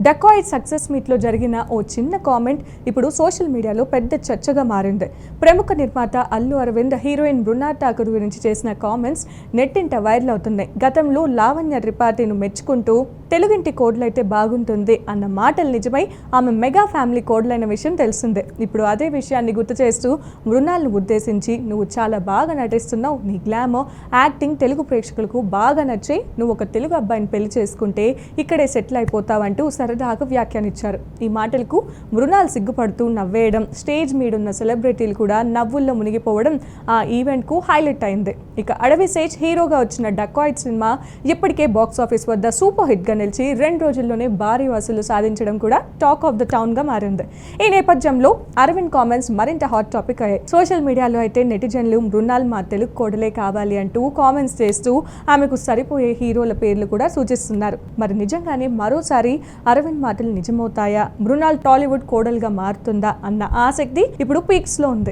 Dacoit success మీట్లో జరిగిన ఓ చిన్న కామెంట్ ఇప్పుడు సోషల్ మీడియాలో పెద్ద చర్చగా మారింది. ప్రముఖ నిర్మాత అల్లు అరవింద్ హీరోయిన్ బృందా ఠాకూర్ గురించి చేసిన కామెంట్స్ నెట్టింట వైరల్ అవుతున్నాయి. గతంలో లావణ్య త్రిపాఠిని మెచ్చుకుంటూ తెలుగింటి కోడలైతే బాగుంటుంది అన్న మాటలు నిజమై ఆమె మెగా ఫ్యామిలీ కోడలైన విషయం తెలిసిందే. ఇప్పుడు అదే విషయాన్ని గుర్తు చేస్తూ మృణాల్ను ఉద్దేశించి నువ్వు చాలా బాగా నటిస్తున్నావు, నీ గ్లామర్ యాక్టింగ్ తెలుగు ప్రేక్షకులకు బాగా నచ్చి నువ్వు ఒక తెలుగు అబ్బాయిని పెళ్లి చేసుకుంటే ఇక్కడే సెటిల్ అయిపోతావంటూ సరదాగా వ్యాఖ్యానించారు. ఈ మాటలకు మృణాల్ సిగ్గుపడుతూ నవ్వేయడం, స్టేజ్ మీదున్న సెలబ్రిటీలు కూడా నవ్వుల్లో మునిగిపోవడం ఆ ఈవెంట్కు హైలైట్ అయింది. ఇక అడవి సేజ్ హీరోగా వచ్చిన డకాయిట్ సినిమా ఇప్పటికే బాక్సాఫీస్ వద్ద సూపర్ హిట్గా నిలిచి 2 రోజుల్లోనే భారీ వసూలు సాధించడం కూడా టాక్ ఆఫ్ ద టౌన్గా మారింది. ఈ నేపథ్యంలో అరవింద్ కామెంట్స్ మరింత హాట్ టాపిక్ అయ్యాయి. సోషల్ మీడియాలో అయితే నెటిజన్లు మృణాల్ మా తెలుగు కోడలే కావాలి అంటూ కామెంట్స్ చేస్తూ ఆమెకు సరిపోయే హీరోల పేర్లు కూడా సూచిస్తున్నారు. మరి నిజంగానే మరోసారి అరవింద్ మాటలు నిజమవుతాయా, మృణాల్ టాలీవుడ్ కోడలుగా మారుతుందా అన్న ఆసక్తి ఇప్పుడు పీక్స్లో ఉంది.